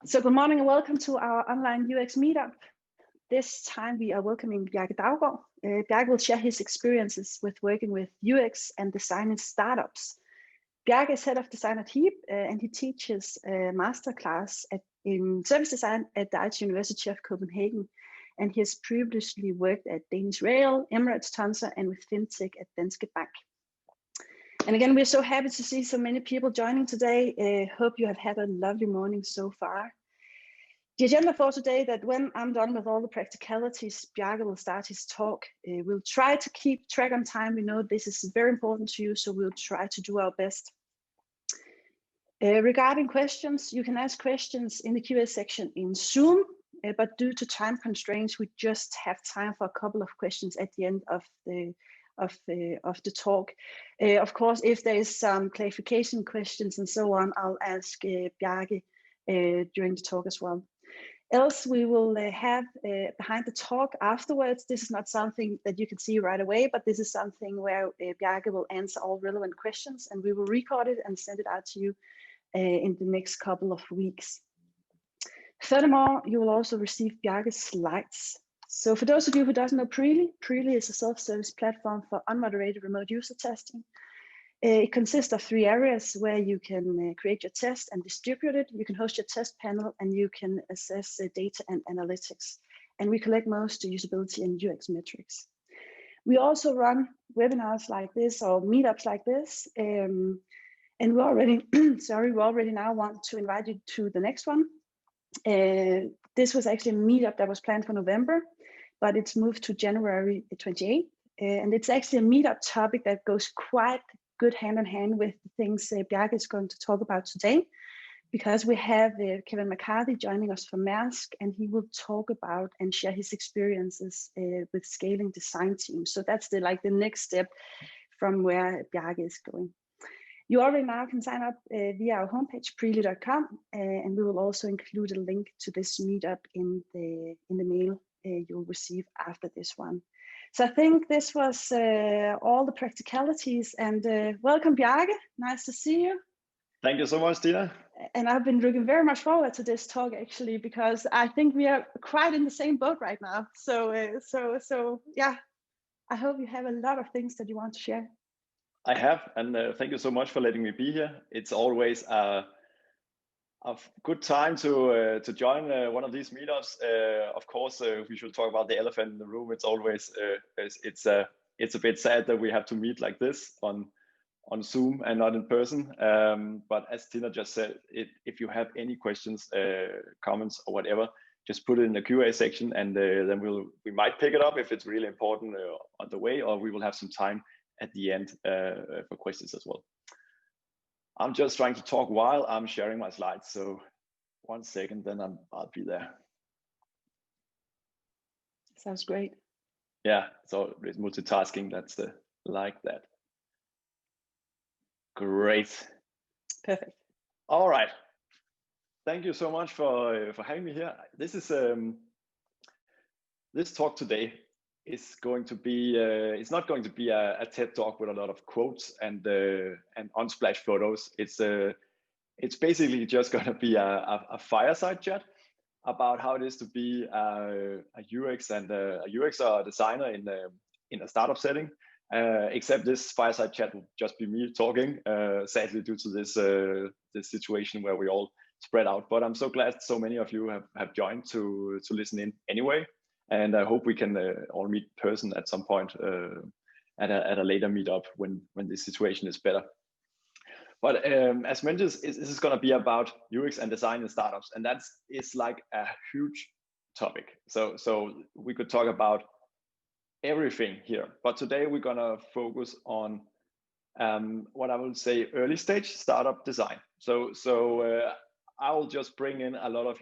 So good morning and welcome to our online UX Meetup. This time we are welcoming Bjarke Daugaard. Bjarke will share his experiences with working with UX and design in startups. Bjarke is head of design at Heap and he teaches a masterclass in service design at the IT University of Copenhagen. And he has previously worked at Danish Rail, Emirates Tonsa, and with FinTech at Danske Bank. And again, we're so happy to see so many people joining today. Hope you have had a lovely morning so far. The agenda for today, that when I'm done with all the practicalities, Bjarke will start his talk. We'll try to keep track on time. We know this is very important to you, so we'll try to do our best. Regarding questions, you can ask questions in the Q&A section in Zoom, but due to time constraints, we just have time for a couple of questions at the end of the talk. Of course, if there is some clarification questions and so on, I'll ask Bjarke during the talk as well. Else we will have behind the talk afterwards. This is not something that you can see right away, but this is something where Bjarke will answer all relevant questions and we will record it and send it out to you in the next couple of weeks. Furthermore, you will also receive Bjarke's slides. So for those of you who don't know Preely is a self-service platform for unmoderated remote user testing. It consists of 3 areas where you can create your test and distribute it. You can host your test panel and you can assess data and analytics. And we collect most usability and UX metrics. We also run webinars like this or meetups like this. And we already, we already now want to invite you to the next one. This was actually a meetup that was planned for November, but it's moved to January 28th. And it's actually a meetup topic that goes quite good hand in hand with the things Bjarke is going to talk about today, because we have Kevin McCarthy joining us from Maersk, and he will talk about and share his experiences with scaling design teams. So that's the next step from where Bjarke is going. You already now can sign up via our homepage, preely.com, and we will also include a link to this meetup in the mail you'll receive after this one. So I think this was all the practicalities, and welcome Bjarke, nice to see you. Thank you so much, Tina. And I've been looking very much forward to this talk actually, because I think we are quite in the same boat right now. So yeah, I hope you have a lot of things that you want to share. I have, and thank you so much for letting me be here. It's always a good time to join one of these meetups. Of course, we should talk about the elephant in the room. It's always it's a bit sad that we have to meet like this on Zoom and not in person. But as Tina just said, if you have any questions, comments, or whatever, just put it in the Q&A section, and then we might pick it up if it's really important on the way, or we will have some time at the end for questions as well. I'm just trying to talk while I'm sharing my slides, so 1 second, then I'll be there. Sounds great. Yeah, so it's multitasking. That's like that. Great. Perfect. All right. Thank you so much for having me here. This is this talk today is going to be it's not going to be a TED talk with a lot of quotes and unsplash photos. It's basically just going to be a fireside chat about how it is to be a UX and a UX or a designer in a startup setting. Except this fireside chat will just be me talking, sadly due to this situation where we all spread out. But I'm so glad so many of you have joined to listen in anyway. And I hope we can all meet in person at some point at a later meetup when this situation is better. But as mentioned, this is going to be about UX and design in startups, and it's like a huge topic. So we could talk about everything here, but today we're going to focus on what I will say early stage startup design. So I will just bring in a lot of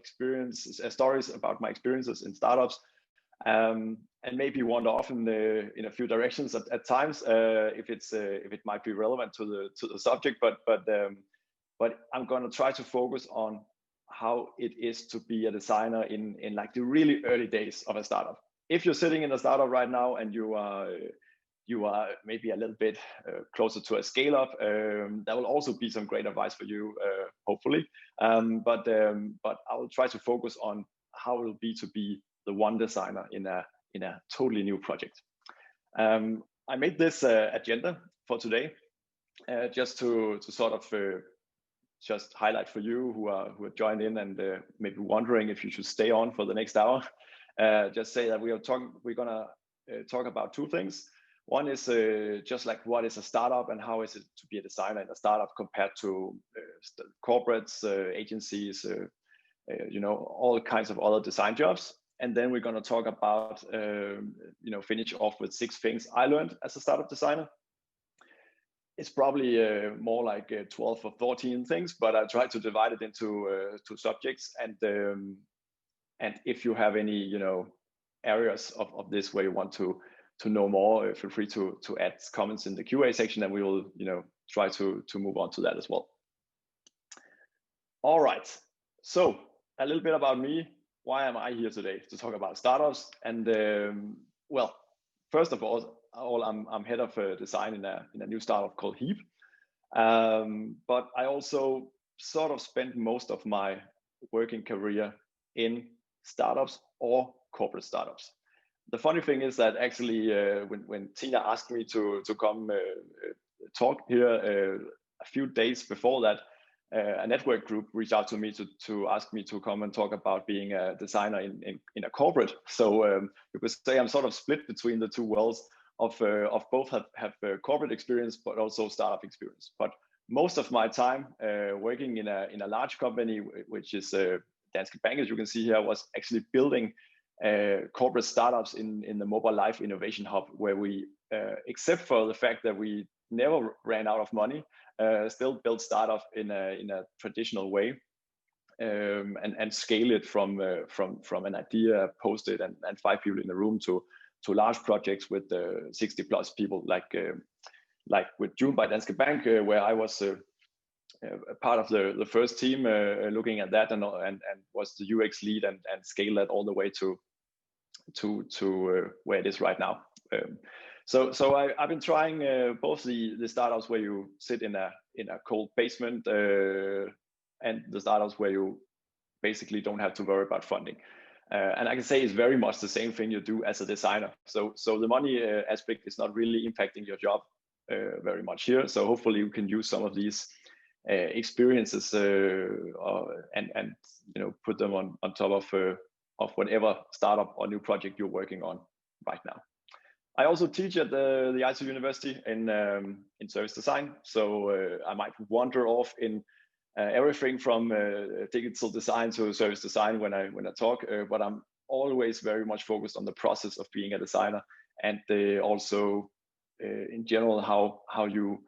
stories about my experiences in startups. And maybe wander off in a few directions at times if it might be relevant to the subject, but I'm going to try to focus on how it is to be a designer in like the really early days of a startup. If you're sitting in a startup right now and you are you are maybe a little bit closer to a scale up, that will also be some great advice for you, hopefully. But I will try to focus on how it will be to be the one designer in a totally new project. I made this agenda for today just to sort of just highlight for you who are joined in and maybe wondering if you should stay on for the next hour. Just say that we're gonna talk about two things. One is just like what is a startup and how is it to be a designer in a startup compared to corporates, agencies, you know, all kinds of other design jobs. And then we're going to talk about, you know, finish off with 6 things I learned as a startup designer. It's probably more like 12 or 14 things, but I try to divide it into 2 subjects. And if you have any, you know, areas of this where you want to know more, feel free to add comments in the QA section, and we will, you know, try to move on to that as well. All right, so a little bit about me. Why am I here today to talk about startups? And well, first of all, I'm head of design in a new startup called Heap. But I also sort of spent most of my working career in startups or corporate startups. The funny thing is that actually when Tina asked me to come talk here a few days before that, a network group reached out to me to ask me to come and talk about being a designer in a corporate. So you could say I'm sort of split between the two worlds of both have corporate experience but also startup experience. But most of my time working in a large company, which is Danske Bank, as you can see here, was actually building corporate startups in the Mobile Life Innovation Hub, where we, except for the fact that we never ran out of money, still build startup in a traditional way, and scale it from an idea, post it, and 5 people in the room to large projects with 60 plus people, like with June by Danske Bank, where I was a part of the first team looking at that and was the UX lead and scale that all the way to where it is right now. So I've been trying both the startups where you sit in a cold basement and the startups where you basically don't have to worry about funding. And I can say it's very much the same thing you do as a designer. So the money aspect is not really impacting your job very much here. So hopefully you can use some of these experiences and you know, put them on top of whatever startup or new project you're working on right now. I also teach at the IT University in service design, so I might wander off in everything from digital design to service design when I talk, but I'm always very much focused on the process of being a designer, and also in general how you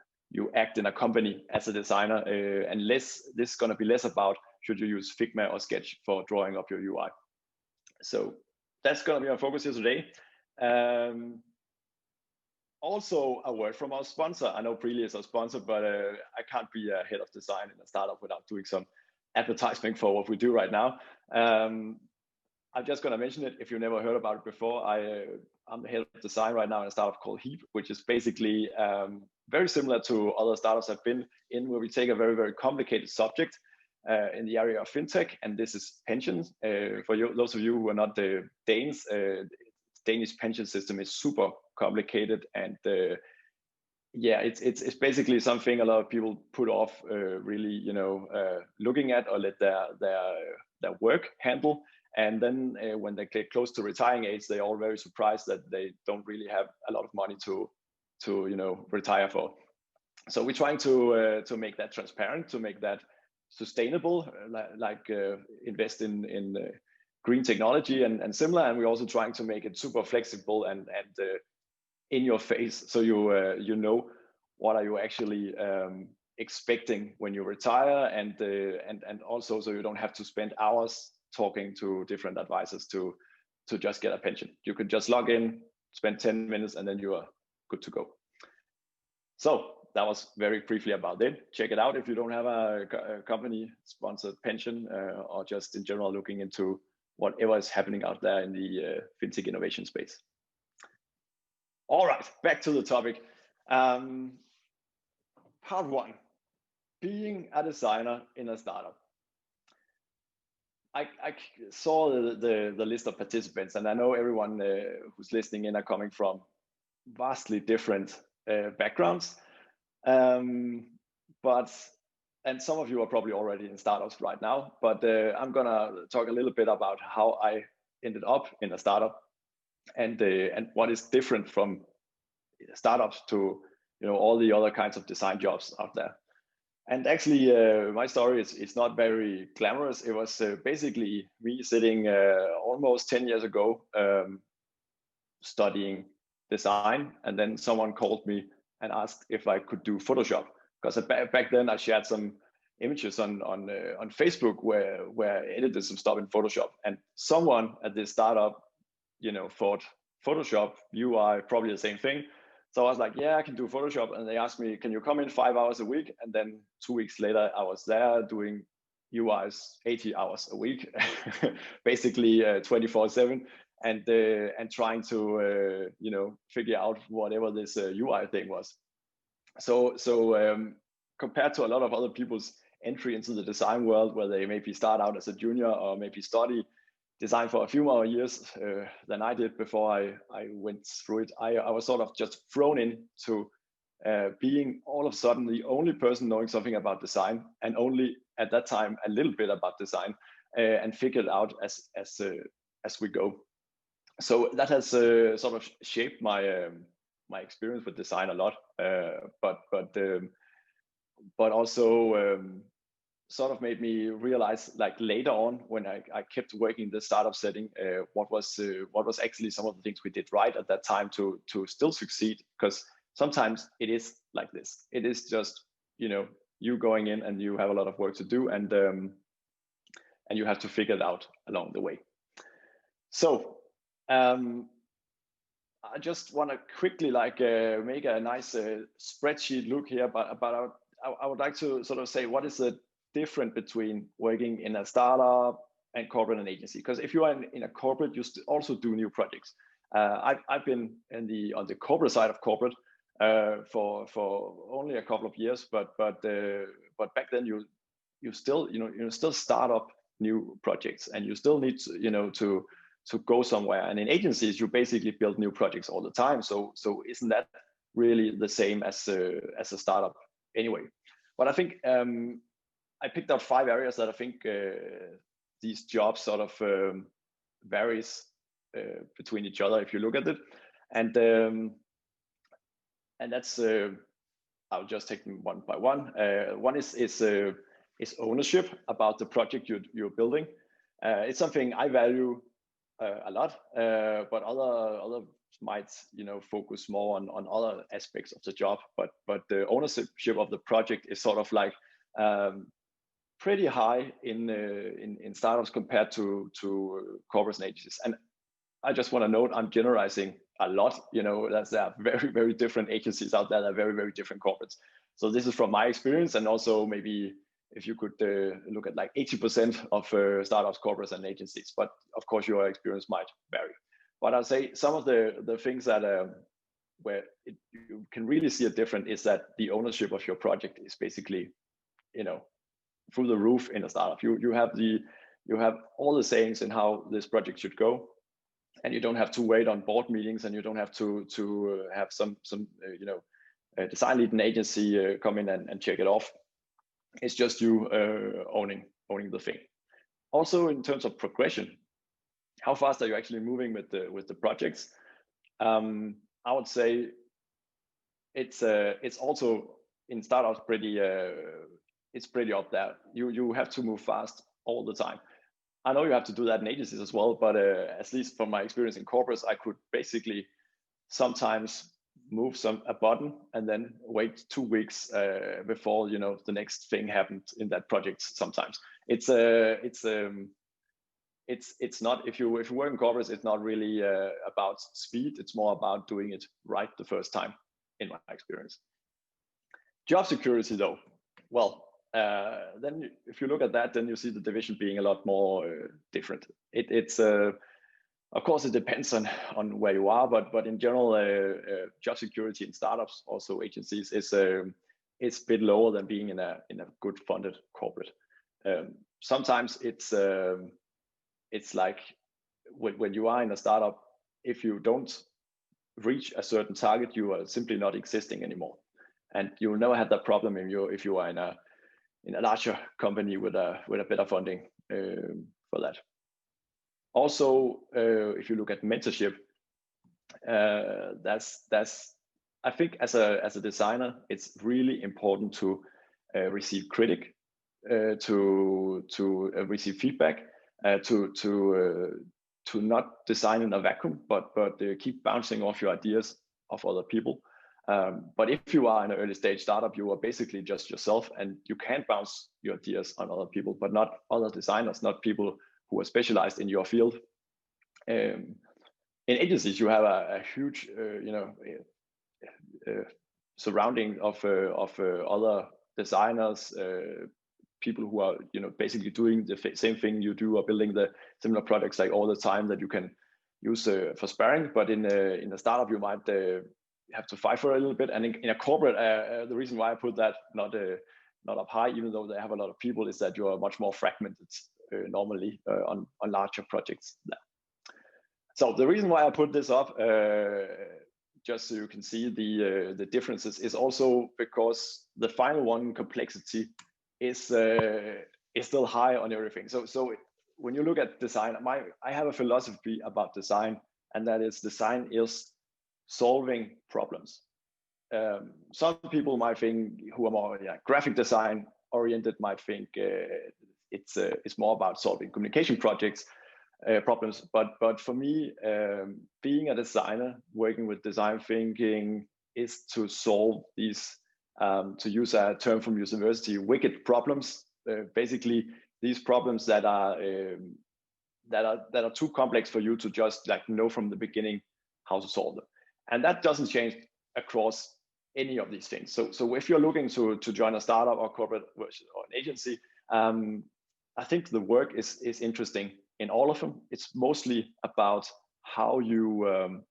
act in a company as a designer, and this is going to be less about should you use Figma or Sketch for drawing up your UI. So that's going to be our focus here today. Also a word from our sponsor. I know Preely is our sponsor, but I can't be a head of design in a startup without doing some advertisement for what we do right now. I'm just going to mention it if you've never heard about it before. I'm the head of design right now in a startup called Heap, which is basically very similar to other startups I've been in, where we take a very, very complicated subject in the area of fintech, and this is pensions. For those of you who are not the Danes, Danish pension system is super complicated, and yeah, it's basically something a lot of people put off really, you know, looking at or let their work handle. And then when they get close to retiring age, they're all very surprised that they don't really have a lot of money to you know, retire for. So we're trying to make that transparent, to make that sustainable, like invest in green technology and similar. And we're also trying to make it super flexible and in your face, so you know what are you actually expecting when you retire, and also so you don't have to spend hours talking to different advisors to just get a pension. You could just log in, spend 10 minutes, and then you are good to go. So that was very briefly about it. Check it out if you don't have a company sponsored pension or just in general looking into whatever is happening out there in the fintech innovation space. All right, back to the topic. Part 1, being a designer in a startup. I saw the list of participants, and I know everyone who's listening in are coming from vastly different backgrounds. And some of you are probably already in startups right now, but I'm gonna talk a little bit about how I ended up in a startup and what is different from startups to all the other kinds of design jobs out there. And actually, my story is not very glamorous. It was basically me sitting almost 10 years ago studying design, and then someone called me and asked if I could do Photoshop, because back then I shared some images on Facebook where I edited some stuff in Photoshop, and someone at this startup thought Photoshop UI probably the same thing. So I was like, yeah, I can do Photoshop. And they asked me, can you come in 5 hours a week? And then 2 weeks later, I was there doing UIs 80 hours a week, basically 24/7, and trying to figure out whatever this UI thing was. So compared to a lot of other people's entry into the design world, where they maybe start out as a junior or maybe study design for a few more years than I did before I went through it, I was sort of just thrown into being all of a sudden the only person knowing something about design, and only at that time a little bit about design, and figured out as we go. So that has sort of shaped my my experience with design a lot, but also sort of made me realize, like later on when I kept working in the startup setting, what was actually some of the things we did right at that time to still succeed. Because sometimes it is like this. It is just you going in and you have a lot of work to do, and you have to figure it out along the way. So I just want to quickly make a nice spreadsheet look here, but I would like to sort of say, what is the difference between working in a startup and corporate and agency? Because if you are in a corporate, you also do new projects. I've been on the corporate side of corporate for only a couple of years, but back then you still start up new projects, and you still need to go somewhere. And in agencies, you basically build new projects all the time. So isn't that really the same as a startup anyway? But I think I picked out 5 areas that I think these jobs sort of varies between each other if you look at it, and that's I'll just take them one by one. One is ownership about the project you're building. It's something I value a lot, but others might focus more on other aspects of the job. But the ownership of the project is sort of like pretty high in startups compared to corporates and agencies. And I just want to note, I'm generalizing a lot. There are very, very different agencies out there. There are very, very different corporates. So this is from my experience, and also maybe if you could look at like 80% of startups, corporates, and agencies. But of course, your experience might vary. But I'll say some of the things that where you can really see a difference is that the ownership of your project is basically, through the roof in a startup. You have all the sayings in how this project should go, and you don't have to wait on board meetings, and you don't have to have some design lead and agency come in and check it off. It's just you owning the thing. Also, in terms of progression, how fast are you actually moving with the projects? I would say it's also in startups pretty up there. You have to move fast all the time. I know you have to do that in agencies as well, but at least from my experience in corporates, I could basically sometimes move a button and then wait 2 weeks before the next thing happened in that project. Sometimes it's not, if you work in corporates, it's not really about speed. It's more about doing it right the first time, in my experience. Job security, though, well, then if you look at that, then you see the division being a lot more different. It's Of course, it depends on where you are, but in general, job security in startups, also agencies, is it's a bit lower than being in a good funded corporate. Sometimes it's like when you are in a startup, if you don't reach a certain target, you are simply not existing anymore, and you will never have that problem if you are in a larger company with a better funding for that. Also, if you look at mentorship, that's I think as a designer, it's really important to receive critique, to receive feedback, to not design in a vacuum, but keep bouncing off your ideas of other people. But if you are in an early stage startup, you are basically just yourself, and you can bounce your ideas on other people, but not other designers, not people who are specialized in your field. In agencies, you have a huge, surrounding of other designers, people who are basically doing the same thing you do, or building the similar products like all the time, that you can use for sparring. But in a startup, you might have to fight for a little bit. And in a corporate, the reason why I put that not up high, even though they have a lot of people, is that you are much more fragmented normally on larger projects. So the reason why I put this up, just so you can see the differences, is also because the final one, complexity, is still high on everything. So when you look at design, I have a philosophy about design, and that is design is solving problems. Some people might think, who are more graphic design oriented, might think it's more about solving communication problems. But for me, being a designer, working with design thinking, is to solve these, to use a term from university, wicked problems. Basically, these problems that are too complex for you to just know from the beginning how to solve them. And that doesn't change across any of these things. So if you're looking to join a startup or corporate or an agency, I think the work is interesting in all of them. It's mostly about how you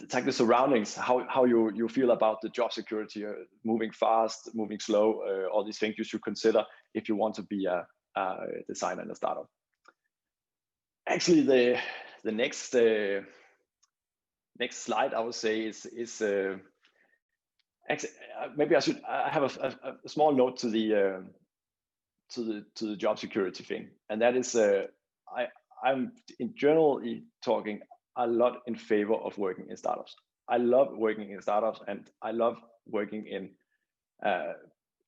take the surroundings, how you feel about the job security, moving fast, moving slow, all these things you should consider if you want to be a designer in a startup. Actually, the next slide, I would say, is actually, maybe I have a small note to the job security thing, and that is I'm in generally talking a lot in favor of working in startups. I love working in startups, and I love working in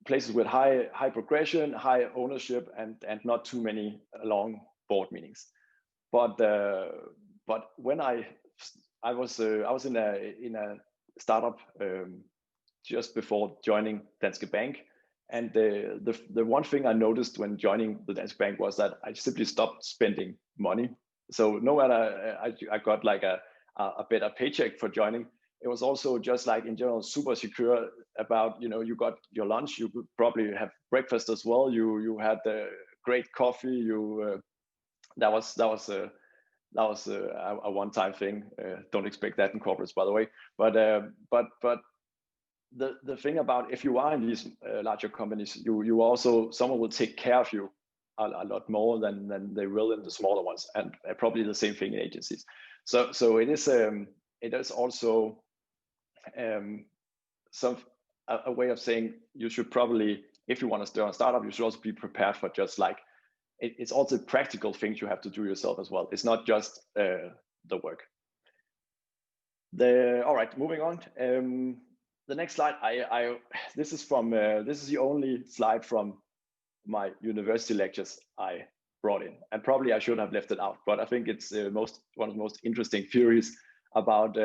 places with high progression, high ownership, and not too many long board meetings. But when I was in a startup just before joining Danske Bank, and the one thing I noticed when joining the Danske Bank was that I simply stopped spending money. So no matter I got like a better paycheck for joining, it was also just like in general super secure about, you got your lunch, you could probably have breakfast as well, you had great coffee, that was a one-time thing. Don't expect that in corporates, by the way. But the thing about, if you are in these larger companies, you also, someone will take care of you a lot more than they will in the smaller ones, and probably the same thing in agencies. So it is also a way of saying you should probably, if you want to start a startup, you should also be prepared for just like, it's also practical things you have to do yourself as well. It's not just the work. All right, moving on. The next slide, this is the only slide from my university lectures I brought in, and probably I should have left it out, but I think it's one of the most interesting theories about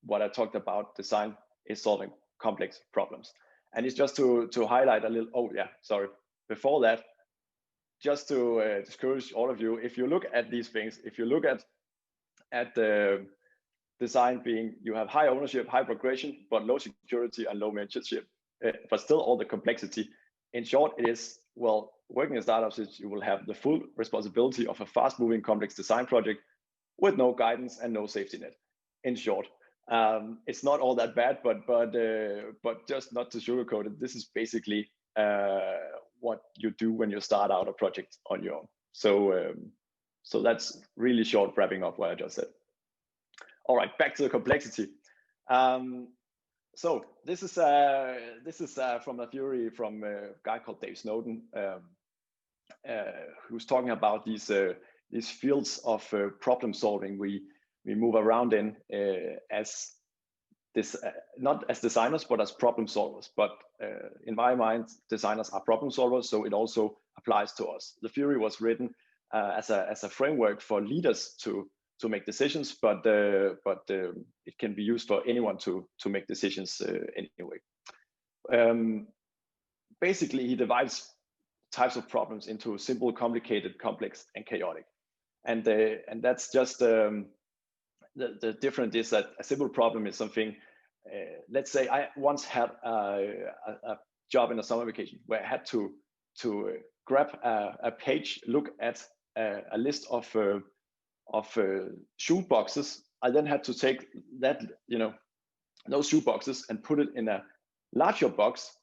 what I talked about. Design is solving complex problems, and it's just to highlight a little. Oh yeah, sorry. Before that, just to discourage all of you, if you look at these things, if you look at the design being, you have high ownership, high progression, but low security and low mentorship, but still all the complexity. In short, it is, well, working in startups is you will have the full responsibility of a fast-moving, complex design project with no guidance and no safety net. In short, it's not all that bad, but just not to sugarcoat it, this is basically what you do when you start out a project on your own. So that's really short wrapping up what I just said. All right, back to the complexity. So this is from a theory from a guy called Dave Snowden, who's talking about these fields of problem solving we move around in as this not as designers but as problem solvers. But in my mind, designers are problem solvers, so it also applies to us. The theory was written as a framework for leaders to make decisions, but it can be used for anyone to make decisions anyway. Basically, he divides types of problems into simple, complicated, complex, and chaotic. And that's just the difference is that a simple problem is something. Let's say I once had a job in a summer vacation where I had to grab a page, look at a list of shoe boxes. I then had to take that, those shoe boxes and put it in a larger box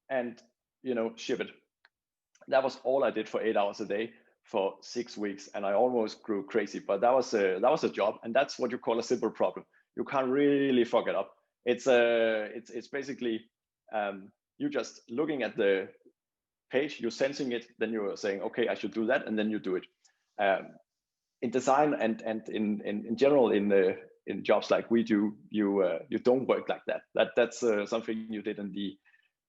and, ship it. That was all I did for 8 hours a day for 6 weeks, and I almost grew crazy. But that was a job, and that's what you call a simple problem. You can't really fuck it up. It's basically you just looking at the page, you're sensing it, then you're saying, okay, I should do that, and then you do it. In design and in general in jobs like we do, you don't work like that. That's something you did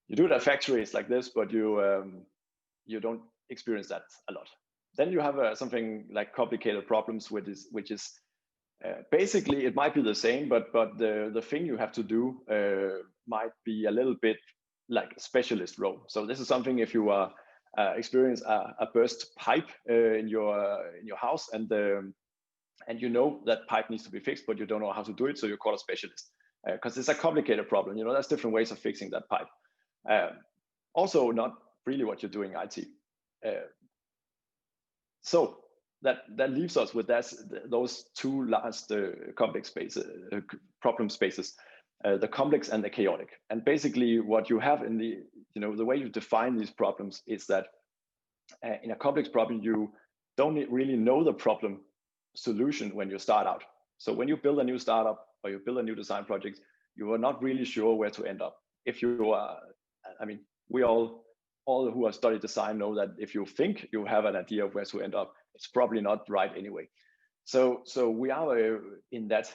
you do it at factories like this, but you don't experience that a lot. Then you have something like complicated problems, which is basically it might be the same, but the thing you have to do might be a little bit like a specialist role. So this is something if you are experience a burst pipe in your house, and you know that pipe needs to be fixed, but you don't know how to do it, so you call a specialist because it's a complicated problem. There's different ways of fixing that pipe. Also, not really what you're doing IT. So that leaves us with those two last complex spaces, problem spaces, the complex and the chaotic. And basically, what you have in the way you define these problems is that in a complex problem, you don't really know the problem solution when you start out. So when you build a new startup or you build a new design project, you are not really sure where to end up. If you are, we all who have studied design know that if you think you have an idea of where to end up, it's probably not right anyway. So we are in that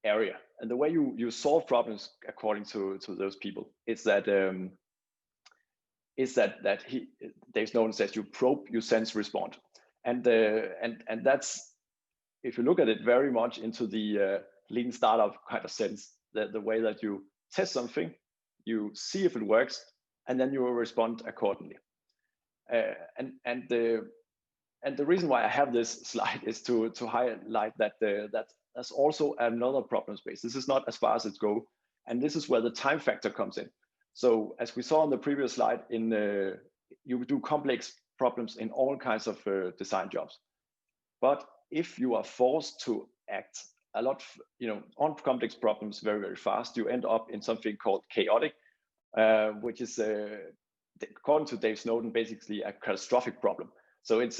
area, and the way you solve problems according to those people is that Dave Snowden says you probe, you sense, respond, and that's, if you look at it very much into the lean startup kind of sense, the way that you test something, you see if it works, and then you will respond accordingly. And the reason why I have this slide is to highlight that that's also another problem space. This is not as far as it goes, and this is where the time factor comes in. So as we saw on the previous slide, you do complex problems in all kinds of design jobs. But if you are forced to act a lot, on complex problems very, very fast, you end up in something called chaotic, which is, according to Dave Snowden, basically a catastrophic problem. So it's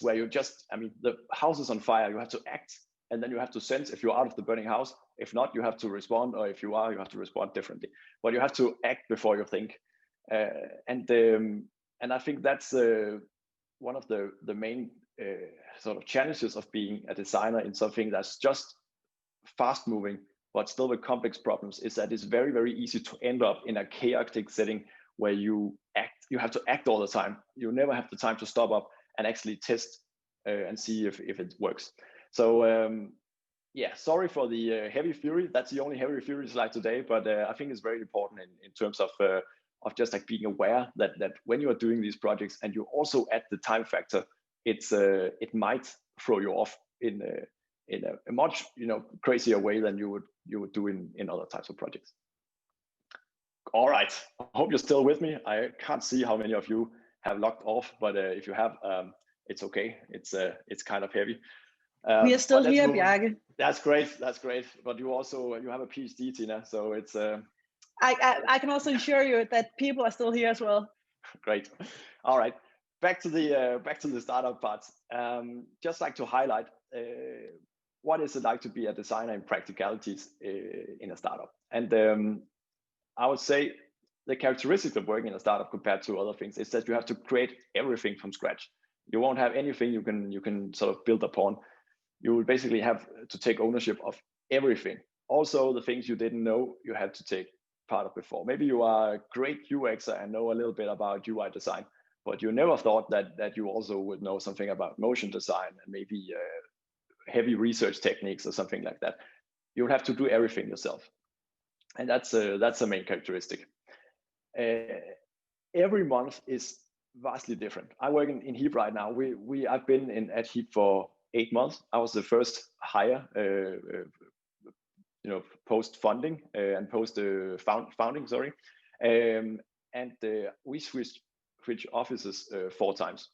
where you just, the house is on fire, you have to act, and then you have to sense if you're out of the burning house. If not, you have to respond, or if you are, you have to respond differently. But you have to act before you think. And I think that's one of the main sort of challenges of being a designer in something that's just fast moving, but still with complex problems, is that it's very, very easy to end up in a chaotic setting where you have to act all the time. You never have the time to stop up and actually test and see if it works. So yeah, sorry for the heavy theory. That's the only heavy theory slide today, but I think it's very important in terms of just like being aware that when you are doing these projects and you also add the time factor, it might throw you off in a much crazier way than you would do in other types of projects. All right, I hope you're still with me. I can't see how many of you have locked off, but if you have, it's okay. It's kind of heavy. We are still here, Bjarke. That's great. That's great. But you have a PhD, Tina, so it's. I can also assure you that people are still here as well. Great. All right. Back to the startup part. Just like to highlight what is it like to be a designer in practicalities in a startup. And I would say the characteristics of working in a startup compared to other things is that you have to create everything from scratch. You won't have anything you can sort of build upon. You will basically have to take ownership of everything. Also, the things you didn't know, you had to take part of before. Maybe you are a great UXer and know a little bit about UI design, but you never thought that you also would know something about motion design and maybe heavy research techniques or something like that. You'll have to do everything yourself, and that's the main characteristic. Every month is vastly different. I work in Heap right now. I've been at Heap for 8 months. I was the first hire, post funding and post founding. Sorry, and we switch offices 4 times.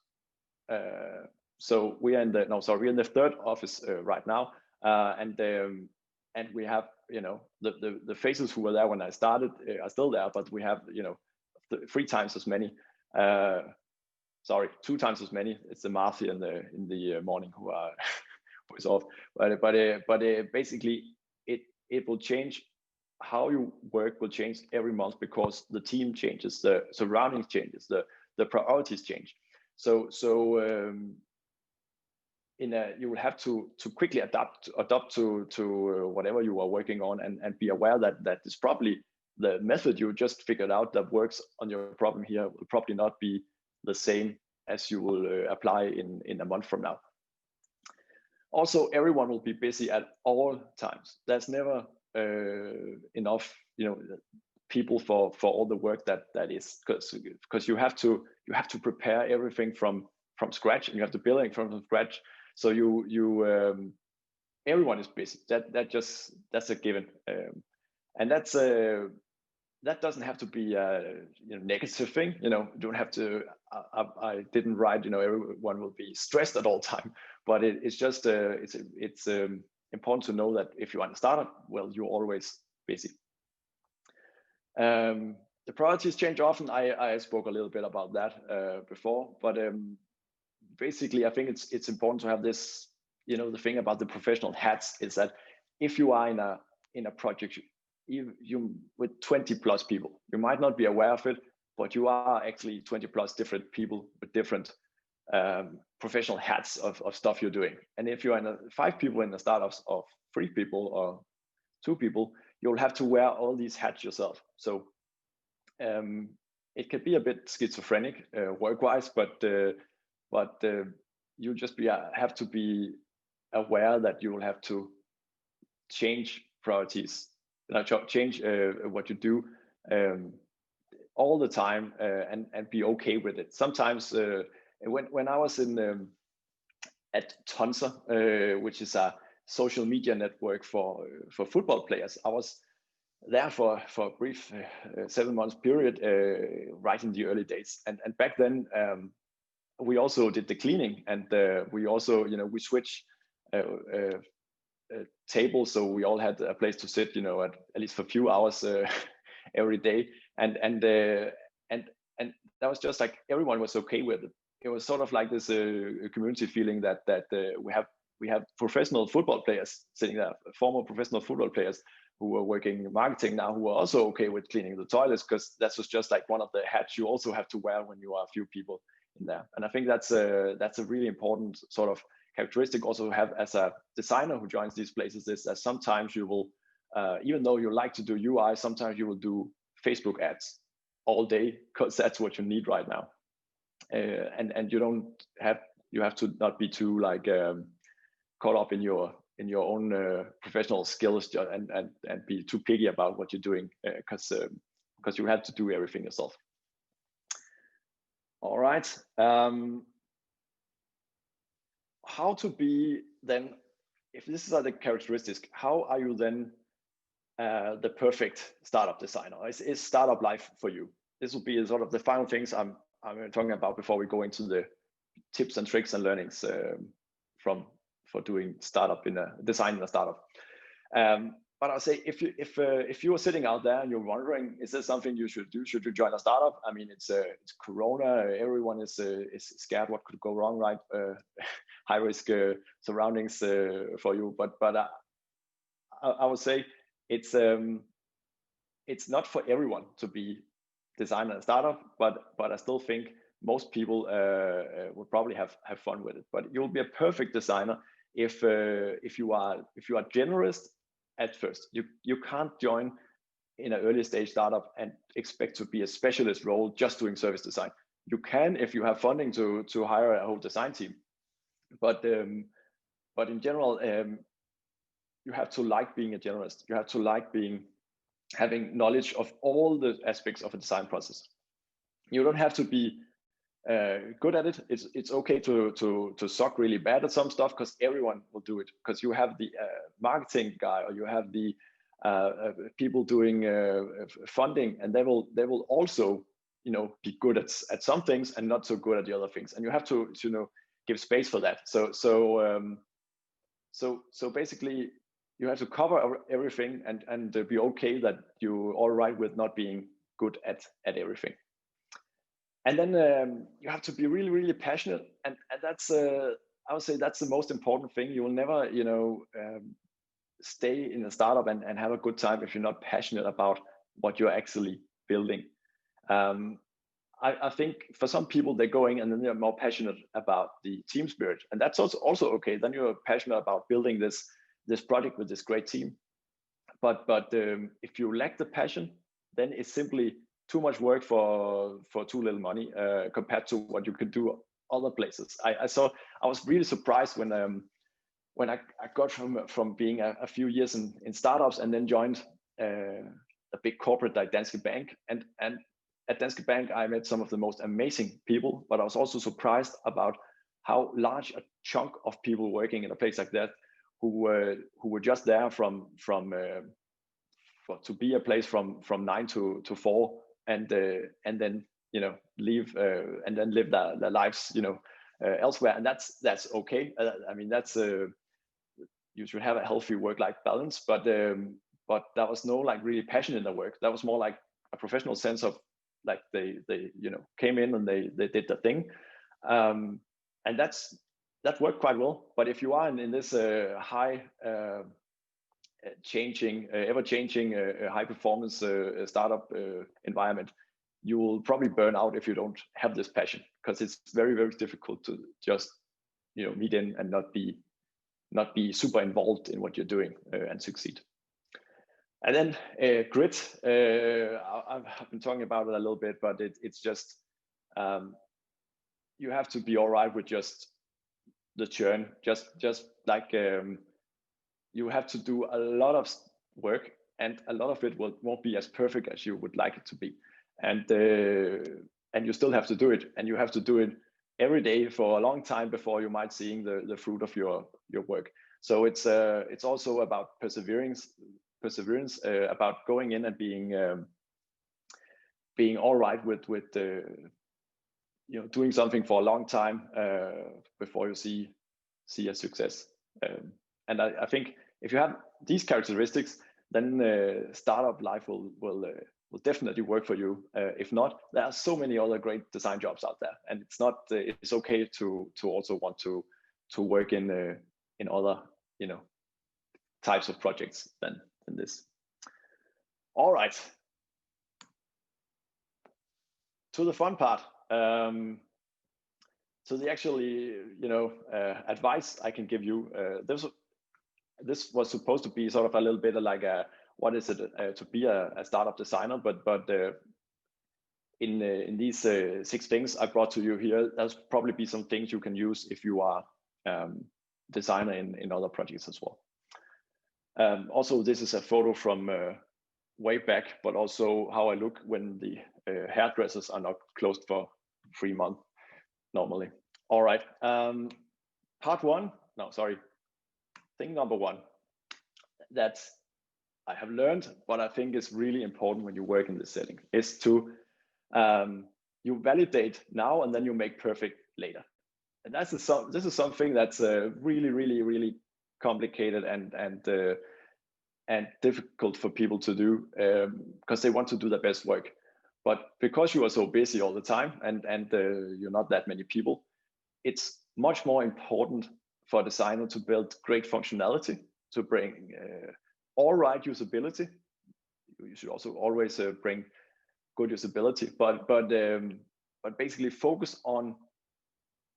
So we're in the 3rd office right now, and we have the faces who were there when I started are still there, but we have 3 times as many. 2 times as many. It's the Martha in the morning who is off, but basically it will change. How you work will change every month because the team changes, the surroundings changes, the priorities change. So you will have to quickly adapt to whatever you are working on, and be aware that is probably the method you just figured out that works on your problem here will probably not be the same as you will apply in a month from now. Also, everyone will be busy at all times. There's never enough people for all the work that is, because you have to prepare everything from scratch, and you have to build it from scratch. So everyone is busy. That's a given, and that doesn't have to be a negative thing. You don't have to. I didn't write. Everyone will be stressed at all time, but it's just it's important to know that if you are in a startup, well, you're always busy. The priorities change often. I spoke a little bit about that before, but basically, I think it's important to have this. The thing about the professional hats is that if you are in a project, you with 20 plus people, you might not be aware of it, but you are actually 20 plus different people with different professional hats of stuff you're doing. And if you're in 5 people in the startups, or 3 people or 2 people, you'll have to wear all these hats yourself. So it can be a bit schizophrenic work-wise, but you just have to be aware that you will have to change priorities, change what you do all the time, and be okay with it. Sometimes when I was at Tonser, which is a social media network for football players, I was there for a brief 7 months period, right in the early days. And back then, we also did the cleaning, and we also, we switched tables, so we all had a place to sit, at least for a few hours every day. And that was just like everyone was okay with it. It was sort of like this community feeling that we have professional football players sitting there, former professional football players who are working marketing now, who are also okay with cleaning the toilets, because that was just like one of the hats you also have to wear when you are a few people in there. And I think that's a really important sort of characteristic also to have as a designer who joins these places, is that sometimes you will, even though you like to do UI, sometimes you will do Facebook ads all day, because that's what you need right now. And you have to not be too caught up in your own professional skills and be too picky about what you're doing, because you have to do everything yourself. All right. How to be then, if this is the characteristics, how are you then the perfect startup designer? Is startup life for you? This will be sort of the final things I'm I'm talking about before we go into the tips and tricks and learnings for doing startup designing a startup. But I'll say if you are sitting out there and you're wondering, is this something you should do? Should you join a startup? I mean, it's Corona. Everyone is scared what could go wrong, right? High risk surroundings for you. But I would say it's not for everyone to be designing a startup. But I still think most people will probably have fun with it. But you'll be a perfect designer if you are generalist at first. You can't join in an early stage startup and expect to be a specialist role just doing service design. You can if you have funding to hire a whole design team, but in general, you have to like being a generalist. You have to like having knowledge of all the aspects of a design process. You don't have to be good at it. It's okay to suck really bad at some stuff, because everyone will do it, because you have the marketing guy, or you have the people doing funding, and they will also be good at some things and not so good at the other things, and you have to give space for that. So basically you have to cover everything and be okay that you're all right with not being good at everything. And then you have to be really, really passionate, and that's I would say that's the most important thing. You will never, stay in a startup and have a good time if you're not passionate about what you're actually building. I think for some people they're going and then they're more passionate about the team spirit, and that's also okay. Then you're passionate about building this project with this great team. But if you lack the passion, then it's simply too much work for too little money compared to what you could do other places. I was really surprised when I got from being a few years in startups and then joined a big corporate like Danske Bank, and at Danske Bank I met some of the most amazing people, but I was also surprised about how large a chunk of people working in a place like that who were just there to be a place from 9 to 4, and then leave and then live their lives elsewhere, and that's okay. I mean, that's you should have a healthy work-life balance, but there was no like really passion in the work. That was more like a professional sense of like they came in and they did the thing, and that worked quite well. But if you are in this high ever-changing high performance startup environment, you will probably burn out if you don't have this passion, because it's very, very difficult to just meet in and not be super involved in what you're doing and succeed. And then grit, I've been talking about it a little bit, but it's just you have to be all right with just the churn, just like you have to do a lot of work, and a lot of it won't be as perfect as you would like it to be, and you still have to do it, and you have to do it every day for a long time before you might seeing the fruit of your work. So it's also about perseverance, about going in and being all right with doing something for a long time before you see a success. And I think if you have these characteristics, then startup life will definitely work for you. If not, there are so many other great design jobs out there, and it's okay to also want to work in other types of projects than this. All right, to the fun part. So the actually advice I can give you. This was supposed to be sort of a little bit like what is it to be a startup designer, but in these 6 things I brought to you here, there's probably be some things you can use if you are designer in other projects as well. Also, this is a photo from way back, but also how I look when the hairdressers are not closed for 3 months normally. All right, thing number 1 that I have learned, but I think is really important when you work in this setting, is to you validate now and then you make perfect later. And this is something that's really, really, really complicated and difficult for people to do, because they want to do their best work. But because you are so busy all the time and you're not that many people, it's much more important for a designer to build great functionality, to bring all right usability. You should also always bring good usability, but basically focus on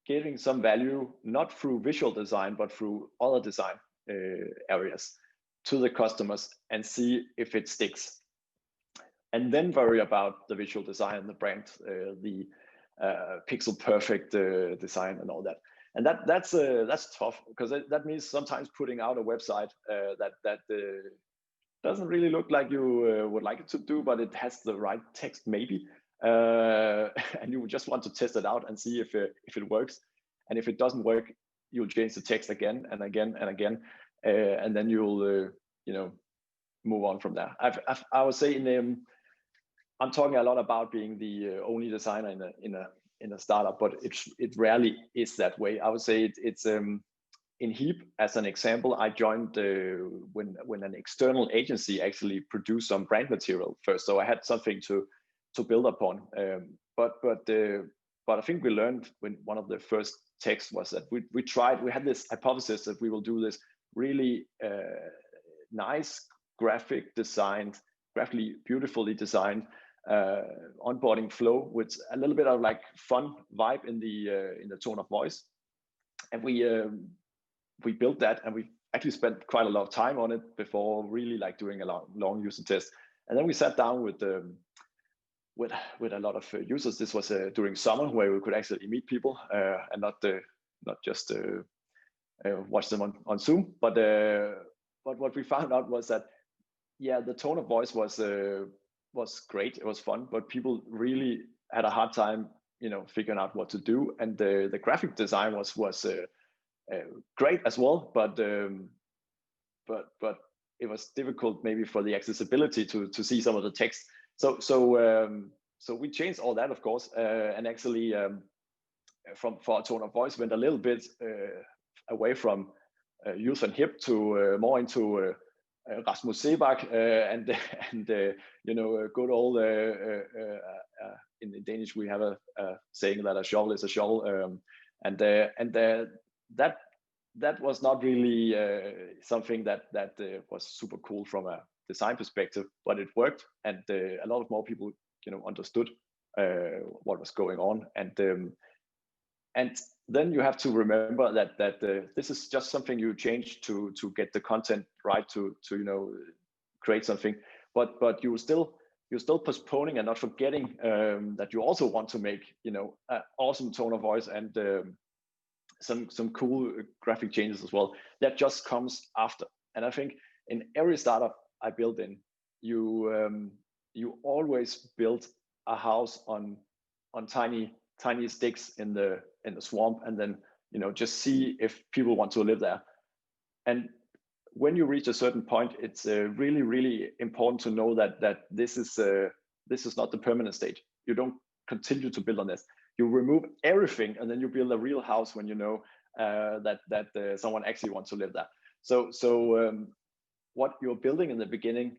giving some value, not through visual design, but through other design areas to the customers, and see if it sticks. And then worry about the visual design and the brand, the pixel perfect design and all that. And that's tough, because that means sometimes putting out a website that doesn't really look like you would like it to do, but it has the right text maybe, and you just want to test it out and see if it works. And if it doesn't work, you'll change the text again and again and again, and then you'll move on from there. I would say I'm talking a lot about being the only designer in a startup, but it rarely is that way. I would say it's in Heap, as an example, I joined when an external agency actually produced some brand material first, so I had something to build upon. But I think we learned when one of the first texts was that we had this hypothesis that we will do this really nice graphic designed, graphically beautifully designed onboarding flow with a little bit of like fun vibe in the tone of voice, and we built that, and we actually spent quite a lot of time on it before really like doing a long user test. And then we sat down with a lot of users. This was during summer, where we could actually meet people and not just watch them on Zoom. But what we found out was that, yeah, the tone of voice was great. It was fun, but people really had a hard time, figuring out what to do. And the graphic design was great as well, but it was difficult maybe for the accessibility to see some of the text. So we changed all that, of course, and actually for a tone of voice went a little bit away from Youth and Hip to more into Rasmus Sebak and good old in Danish we have a saying that a skjold is a skjold, that was not really something that was super cool from a design perspective, but it worked, and a lot of more people understood what was going on, and then you have to remember that this is just something you change to get the content right, to create something, but you're still postponing and not forgetting that you also want to make an awesome tone of voice and some cool graphic changes as well. That just comes after. And I think in every startup I build in, you always build a house on tiny sticks in the swamp, and then just see if people want to live there. And when you reach a certain point, it's really, really important to know that this is not the permanent state. You don't continue to build on this. You remove everything, and then you build a real house when you know that someone actually wants to live there. So what you're building in the beginning,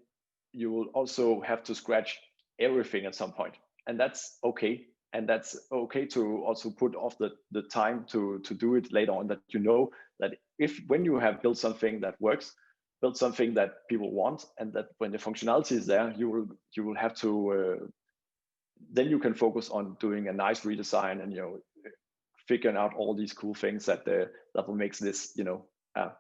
you will also have to scratch everything at some point, and that's okay. And that's okay to also put off the time to do it later on. That that when you have built something that works, build something that people want, and that when the functionality is there, you will have to. Then you can focus on doing a nice redesign and figuring out all these cool things that will make this a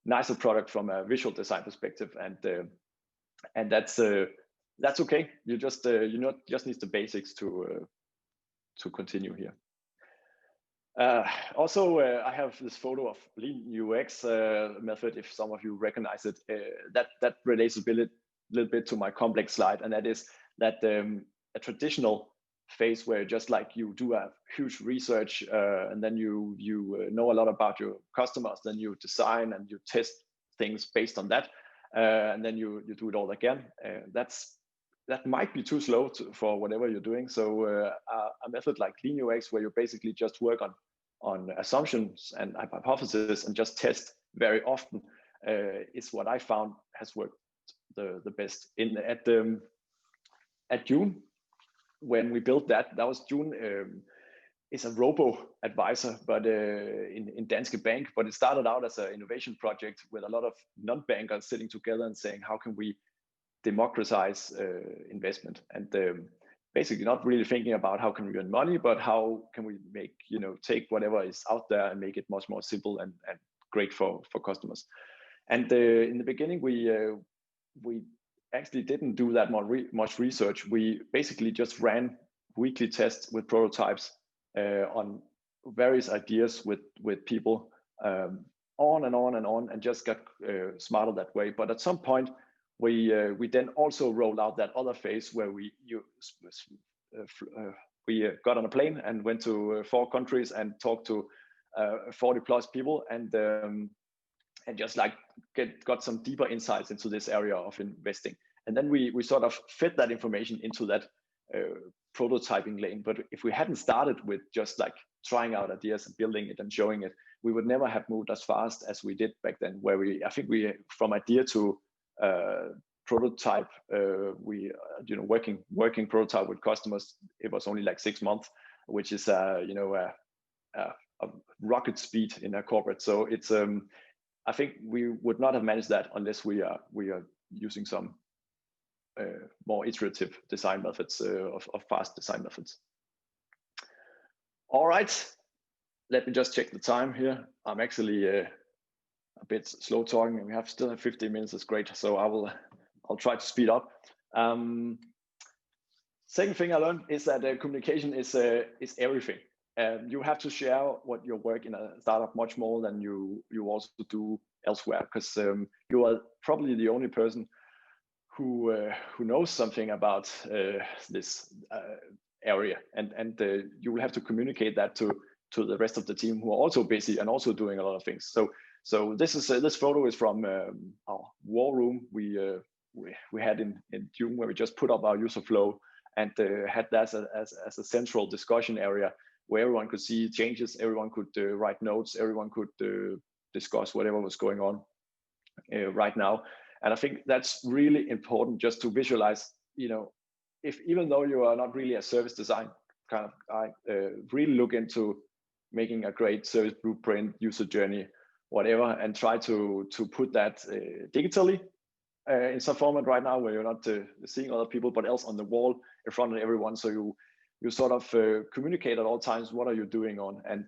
nicer product from a visual design perspective, and that's okay. You just need the basics to continue here. Also, I have this photo of Lean UX method. If some of you recognize it, that relates a little bit to my complex slide, and that is that a traditional phase where just like you do a huge research and then you know a lot about your customers, then you design and you test things based on that, and then you do it all again. That's that might be too slow for whatever you're doing. So a method like Lean UX, where you basically just work on assumptions and hypotheses and just test very often, is what I found has worked the best. At June, when we built that was June. Is a robo advisor, but in Danske Bank. But it started out as an innovation project with a lot of non-bankers sitting together and saying, how can we democratize investment? And basically not really thinking about how can we earn money, but how can we make, take whatever is out there and make it much more simple and great for customers. And in the beginning, we actually didn't do that much research. We basically just ran weekly tests with prototypes on various ideas with people, on and on and on, and just got smarter that way. But at some point, we then also rolled out that other phase where we got on a plane and went to 4 countries and talked to 40 plus people, and just like got some deeper insights into this area of investing. And then we sort of fit that information into that prototyping lane. But if we hadn't started with just like trying out ideas and building it and showing it, we would never have moved as fast as we did back then, where I think we from idea to prototype, working prototype with customers, it was only like 6 months, which is a rocket speed in a corporate. So it's I think we would not have managed that unless we are using some more iterative design methods, of fast design methods. All right, let me just check the time here. I'm actually a bit slow talking, and we still have 15 minutes. That's great. So I'll try to speed up. Second thing I learned is that communication is everything. You have to share what your work in a startup much more than you also do elsewhere, because you are probably the only person who knows something about this area, and you will have to communicate that to the rest of the team who are also busy and also doing a lot of things. So this photo is from our war room we had in June, where we just put up our user flow and had that as a central discussion area where everyone could see changes, everyone could write notes, everyone could discuss whatever was going on right now. And I think that's really important, just to visualize, if even though you are not really a service design kind of guy, really look into making a great service blueprint, user journey, whatever, and try to put that digitally in some format right now, where you're not seeing other people, but else on the wall in front of everyone. So you sort of communicate at all times what are you doing on and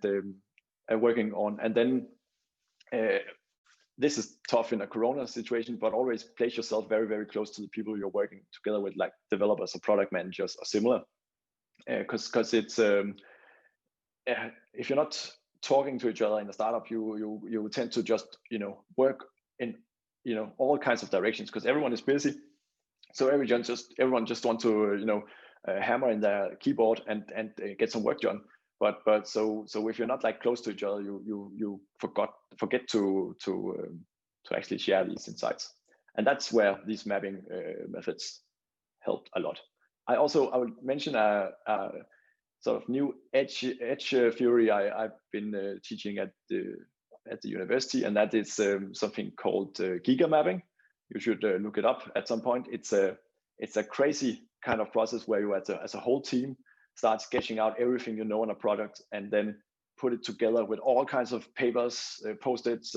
working on. And then this is tough in a Corona situation, but always place yourself very, very close to the people you're working together with, like developers or product managers or similar. Because it's if you're not talking to each other in a startup, you tend to just work in all kinds of directions, because everyone is busy. So everyone just want to hammer in their keyboard and get some work done. But so if you're not like close to each other, you forget to actually share these insights, and that's where these mapping methods helped a lot. I would mention a sort of new edge theory I've been teaching at the university, and that is something called giga mapping. You should look it up at some point. It's a crazy kind of process where you as a whole team start sketching out everything you know on a product, and then put it together with all kinds of papers, post-its,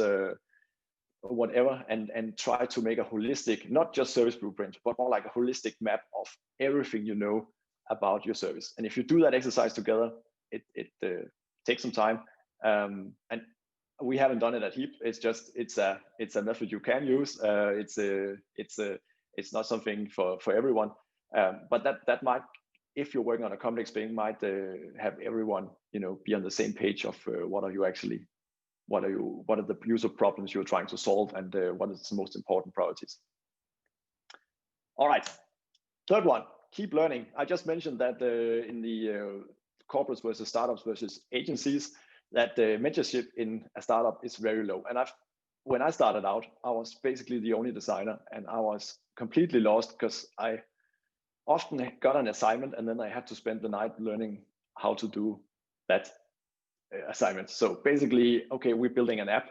whatever, and try to make a holistic, not just service blueprint, but more like a holistic map of everything you know about your service. And if you do that exercise together, it takes some time. And we haven't done it at Heap. It's a method you can use. It's not something for everyone. But that might, if you're working on a complex thing, might have everyone be on the same page of what are the user problems you're trying to solve, and what is the most important priorities. All right, third one, keep learning. I just mentioned that in the corporates versus startups versus agencies, that the mentorship in a startup is very low. And when I started out, I was basically the only designer, and I was completely lost, because I often got an assignment and then I had to spend the night learning how to do that assignment. So basically, okay, we're building an app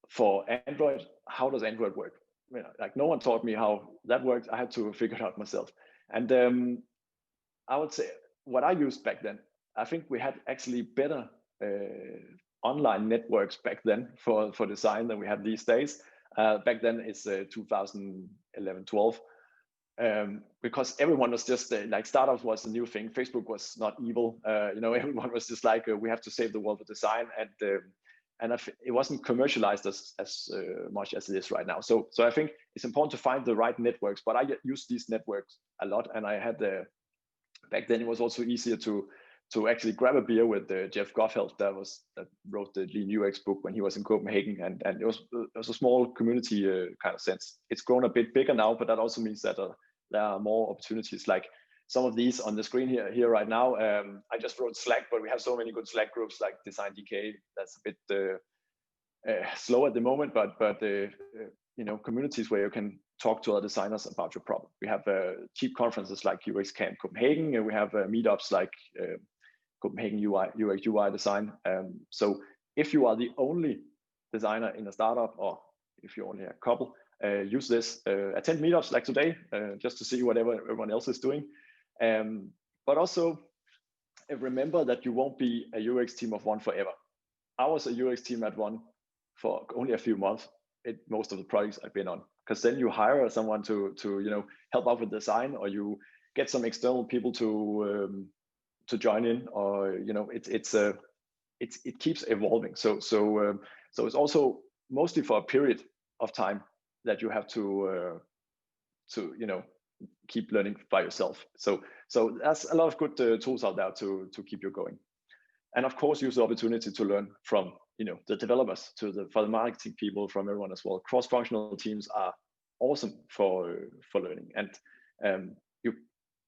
for Android. How does Android work? You know, like no one taught me how that worked. I had to figure it out myself. And I would say what I used back then, I think we had actually better online networks back then for design than we have these days. Back then it's 2011, 12. Because everyone was just like startups was a new thing. Facebook was not evil. You know, everyone was just like, we have to save the world with design. And it wasn't commercialized as much as it is right now. So I think it's important to find the right networks, but I use these networks a lot. And I had back then it was also easier to actually grab a beer with Jeff Goffeld that wrote the Lean UX book when he was in Copenhagen, and it was a small community kind of sense. It's grown a bit bigger now, but that also means that there are more opportunities like some of these on the screen here right now. I just wrote Slack, but we have so many good Slack groups like Design DK. That's a bit slow at the moment, but you know, communities where you can talk to other designers about your problem. We have cheap conferences like UX Camp Copenhagen, and we have meetups like Copenhagen UX UI design. So if you are the only designer in a startup, or if you're only a couple, use this. Attend meetups like today, just to see whatever everyone else is doing. But also remember that you won't be a UX team of one forever. I was a UX team at one for only a few months in most of the projects I've been on, because then you hire someone to you know, help out with design, or you get some external people to join in, or you know, it keeps evolving. So it's also mostly for a period of time that you have to you know, keep learning by yourself. So there's a lot of good tools out there to keep you going. And of course, use the opportunity to learn from, you know, the developers for the marketing people, from everyone as well. Cross-functional teams are awesome for learning, and you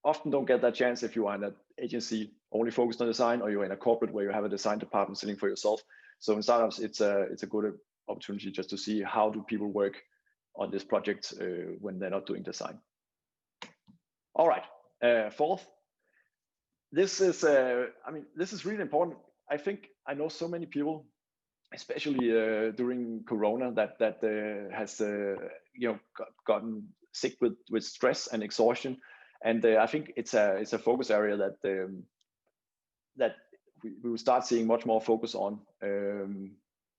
often don't get that chance if you are in an agency only focused on design, or you're in a corporate where you have a design department sitting for yourself. So in startups, it's a good opportunity just to see how do people work on this project when they're not doing design. All right, fourth. This is, I mean, this is really important. I think I know so many people, especially during Corona, that has you know, gotten sick with stress and exhaustion, and I think it's a focus area that we will start seeing much more focus on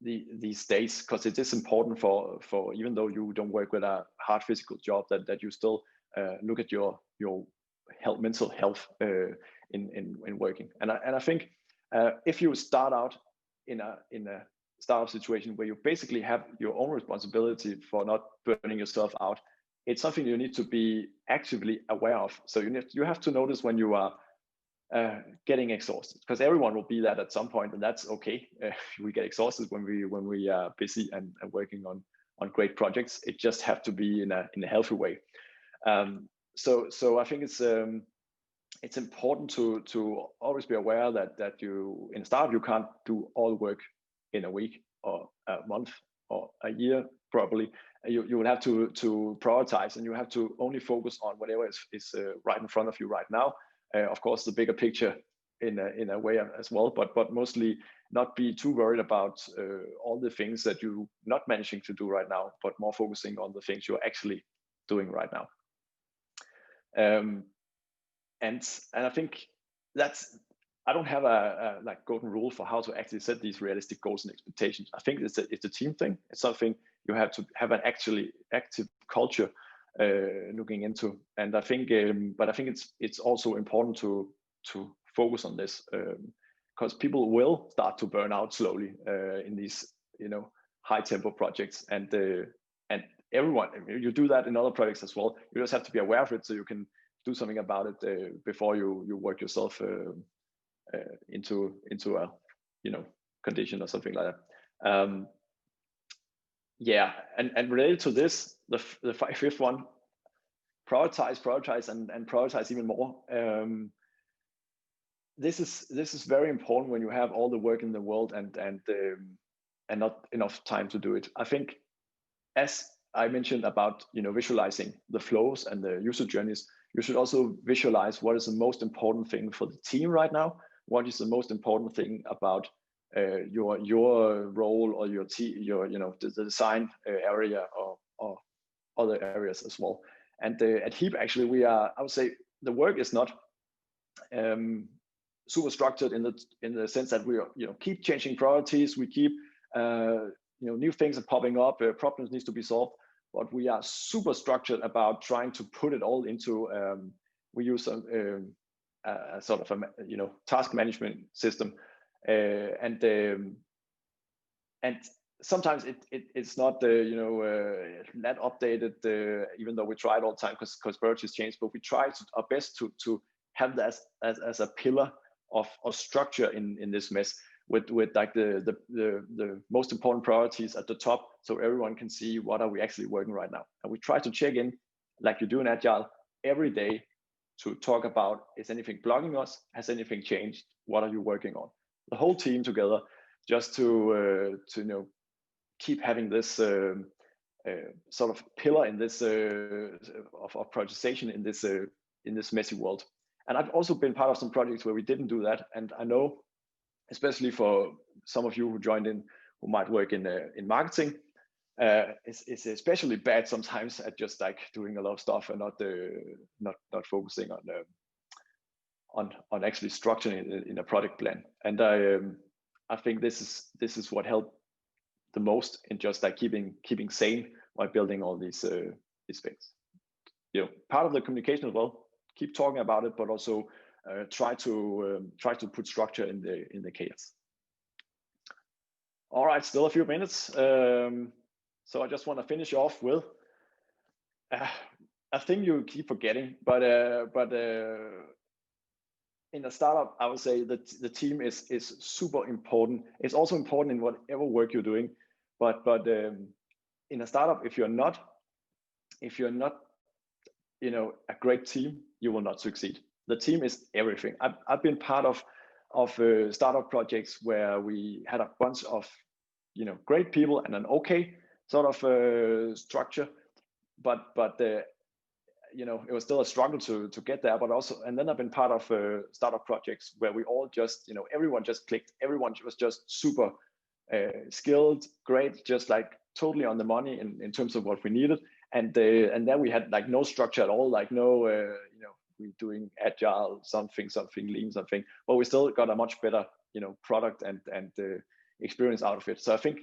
these days, because it is important for even though you don't work with a hard physical job, that you still look at your health, mental health in working. And I think if you start out in a startup situation where you basically have your own responsibility for not burning yourself out, it's something you need to be actively aware of. So you have to notice when you are getting exhausted, because everyone will be that at some point, and that's okay. We get exhausted when we are busy and working on great projects. It just have to be in a healthy way. So I think it's important to always be aware that you in a startup you can't do all work in a week or a month or a year. Probably you will have to prioritize, and you have to only focus on whatever is right in front of you right now. Of course, the bigger picture in a way as well, but mostly not be too worried about all the things that you're not managing to do right now, but more focusing on the things you're actually doing right now. And I think I don't have a like golden rule for how to actually set these realistic goals and expectations. I think it's a team thing. It's something you have to have an actually active culture looking into. And I think, but I think it's also important to focus on this, because people will start to burn out slowly in these, you know, high tempo projects, and everyone, you do that in other projects as well. You just have to be aware of it so you can do something about it before you work yourself into a, you know, condition or something like that. Yeah, and related to this, the fifth one, prioritize and prioritize even more. This is very important when you have all the work in the world and not enough time to do it. I think, as I mentioned about, you know, visualizing the flows and the user journeys, you should also visualize what is the most important thing for the team right now. What is the most important thing about your role or your the design area or other areas as well. And at Heap, actually, we are, I would say, the work is not super structured in the sense that we are, keep changing priorities. We keep new things are popping up, problems needs to be solved, but we are super structured about trying to put it all into. We use a sort of a task management system, and sometimes it's not that updated, even though we try it all the time because priorities change. But we try our best to have that as a pillar of structure in this mess, with like the most important priorities at the top, so everyone can see what are we actually working right now. And we try to check in, like you do in Agile, every day to talk about, is anything blocking us? Has anything changed? What are you working on? The whole team together, just to keep having this sort of pillar in this of prioritization in this messy world. And I've also been part of some projects where we didn't do that, and I know, especially for some of you who joined in, who might work in marketing, it's especially bad sometimes at just like doing a lot of stuff and not focusing on actually structuring it in a project plan. And I think this is what helped the most in just like keeping sane while building all these things. Part of the communication as well. Keep talking about it, but also try to put structure in the chaos. All right, still a few minutes. So I just want to finish off with a thing you keep forgetting, but in a startup, I would say that the team is super important. It's also important in whatever work you're doing, but in a startup, if you're not a great team, you will not succeed. The team is everything. I've been part of startup projects where we had a bunch of great people and an okay sort of structure, but it was still a struggle to get there. But also, and then I've been part of startup projects where we all just everyone just clicked. Everyone was just super skilled, great, just like totally on the money in terms of what we needed. And then we had like no structure at all, like no we're doing agile something lean something, but we still got a much better product and experience out of it. So I think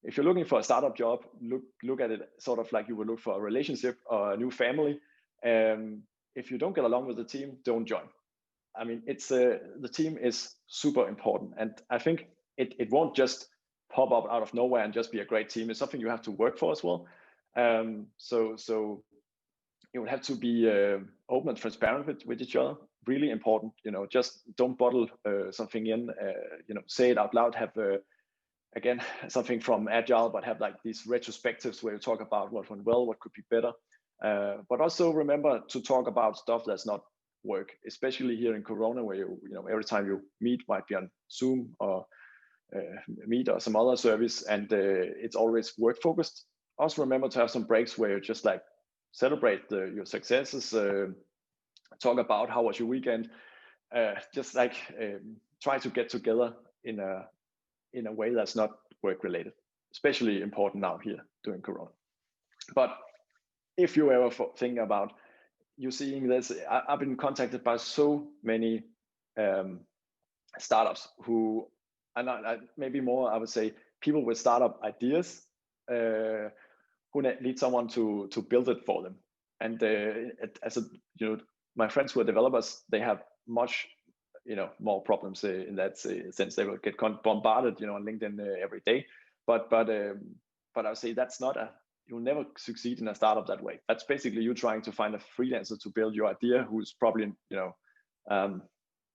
if you're looking for a startup job, look at it sort of like you would look for a relationship or a new family. If you don't get along with the team, don't join. I mean, it's the team is super important, and I think it won't just pop up out of nowhere and just be a great team. It's something you have to work for as well. So you would have to be open and transparent with each other. Really important. Just don't bottle something in. Say it out loud. Have again something from Agile, but have like these retrospectives where you talk about what went well, what could be better. But also remember to talk about stuff that's not work, especially here in Corona, where every time you meet might be on Zoom or Meet or some other service, and it's always work focused. Also remember to have some breaks where you just like celebrate your successes, talk about how was your weekend, just like try to get together in a way that's not work related, especially important now here during Corona. But if you ever think about you seeing this, I've been contacted by so many startups who, and maybe more, I would say, people with startup ideas who need someone to build it for them. And my friends who are developers, they have much more problems in that sense. They will get bombarded on LinkedIn every day. But I would say you'll never succeed in a startup that way. That's basically you trying to find a freelancer to build your idea, who's probably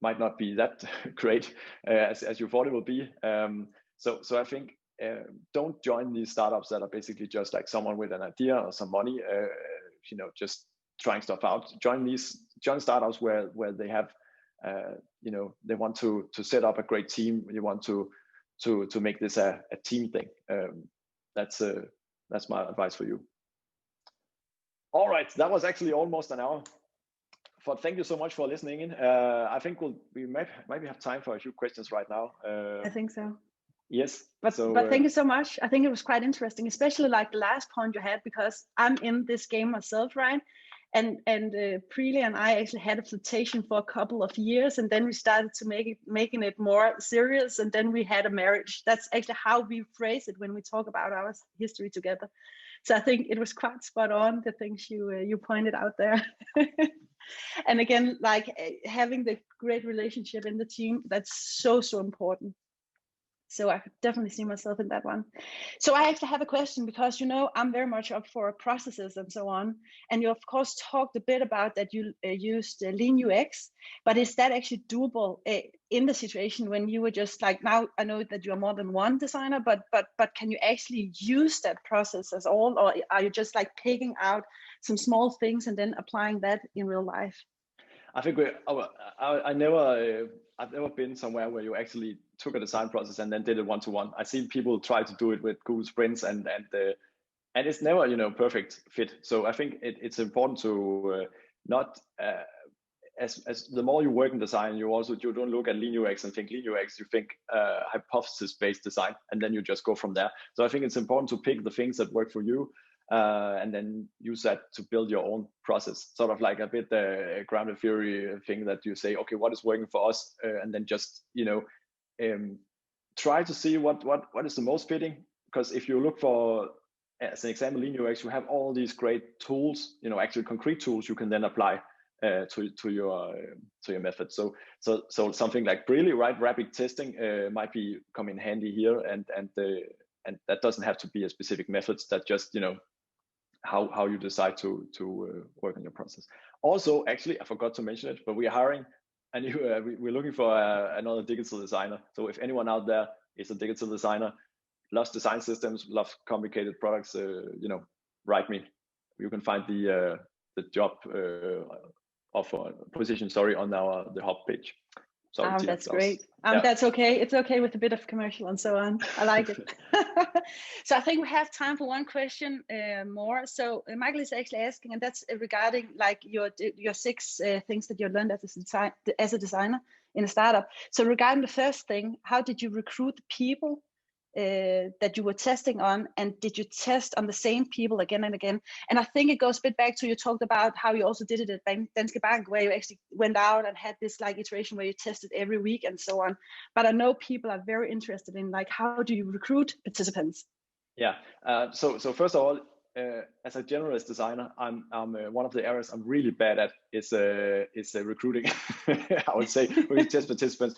might not be that great as you thought it would be. So I think don't join these startups that are basically just like someone with an idea or some money, just trying stuff out. Join startups where they have they want to set up a great team. You want to make this a team thing. That's my advice for you. All right, that was actually almost an hour. But thank you so much for listening in. I think we maybe have time for a few questions right now. I think so. Yes. But thank you so much. I think it was quite interesting, especially like the last point you had, because I'm in this game myself, right? And Preely and I actually had a flirtation for a couple of years, and then we started to making it more serious, and then we had a marriage. That's actually how we phrase it when we talk about our history together. So I think it was quite spot on, the things you pointed out there. And again, like having the great relationship in the team, that's so important. So I could definitely see myself in that one. So I actually have a question, because, you know, I'm very much up for processes and so on. And you, of course, talked a bit about that you used Lean UX, but is that actually doable in the situation when you were just like, now I know that you're more than one designer, but can you actually use that process as all, or are you just like picking out some small things and then applying that in real life? I think I've never been somewhere where you actually took a design process and then did it one-to-one. I've seen people try to do it with Google Sprints, and it's never, you know, perfect fit. So I think it's important to not as the more you work in design, you don't look at Lean UX and think Lean UX. You think hypothesis-based design, and then you just go from there. So I think it's important to pick the things that work for you. And then use that to build your own process, sort of like a bit grounded theory thing that you say, okay, what is working for us, and then just, you know, try to see what is the most fitting. Because if you look for, as an example, Lean UX, you have all these great tools, you know, actually concrete tools you can then apply to your method. So something like really rapid testing might come in handy here, and that doesn't have to be a specific method. That just, you know, how you decide to work on your process. Also, actually, I forgot to mention it, but we are hiring a new, we're looking for another digital designer. So if anyone out there is a digital designer, loves design systems, loves complicated products, you know, write me. You can find the job offer position, on the Hub page. Sorry, that's great. That's okay. It's okay with a bit of commercial and so on. I like it. So I think we have time for one question more. So Michael is actually asking, and that's regarding like your 6 things that you learned as a designer in a startup. So regarding the first thing, how did you recruit the people that you were testing on, and did you test on the same people again and again? And I think it goes a bit back to, you talked about how you also did it at Danske Bank, where you actually went out and had this like iteration where you tested every week and so on. But I know people are very interested in like, how do you recruit participants? Yeah. So first of all, as a generalist designer, I'm one of the areas I'm really bad at is recruiting. I would say when you test participants,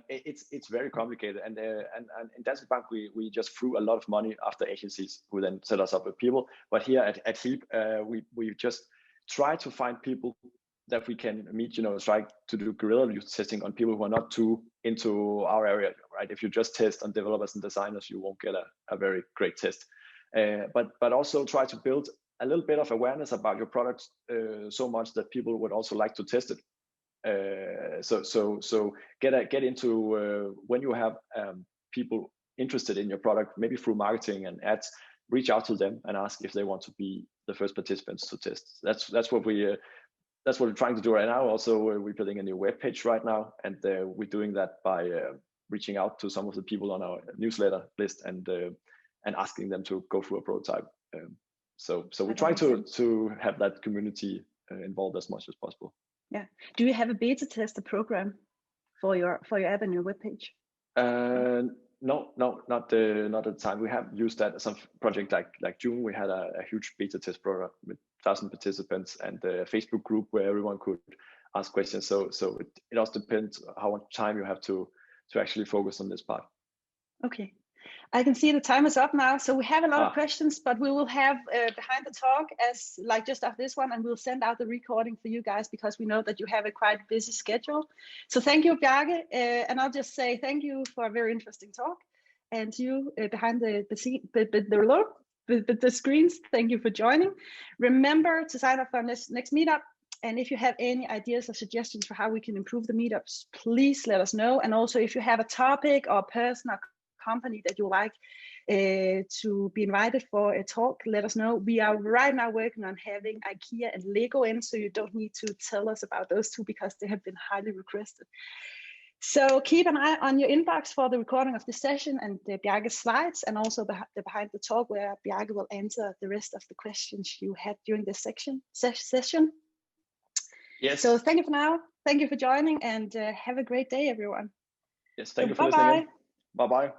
it's very complicated, and in Danske Bank we just threw a lot of money after agencies who then set us up with people. But here at Heap, we just try to find people that we can meet, you know, try to do guerrilla testing on people who are not too into our area, right? If you just test on developers and designers, you won't get a very great test. But also try to build a little bit of awareness about your product so much that people would also like to test it. So get into when you have people interested in your product, maybe through marketing and ads, reach out to them and ask if they want to be the first participants to test. That's what we're trying to do right now. Also, we're building a new web page right now, and we're doing that by reaching out to some of the people on our newsletter list and asking them to go through a prototype. So we try to have that community involved as much as possible. Yeah. Do you have a beta tester program for your app and your webpage? No, not at the time. We have used that as some project like June. We had a huge beta test program with 1,000 participants and a Facebook group where everyone could ask questions. So it also depends how much time you have to actually focus on this part. Okay. I can see the time is up now, so we have a lot of questions, but we will have behind the talk as like just after this one, and we'll send out the recording for you guys because we know that you have a quite busy schedule. So thank you, Bjarke, and I'll just say thank you for a very interesting talk, and to you behind the screens, thank you for joining. Remember to sign up for our next meetup, and if you have any ideas or suggestions for how we can improve the meetups, please let us know. And also, if you have a topic or a person or company that you like to be invited for a talk, let us know. We are right now working on having IKEA and Lego in, so you don't need to tell us about those two because they have been highly requested. So keep an eye on your inbox for the recording of the session and the Bjarke's slides, and also the behind the talk where Bjarke will answer the rest of the questions you had during this session. Yes. So thank you for now. Thank you for joining, and have a great day, everyone. Yes, thank you for listening in. Bye-bye.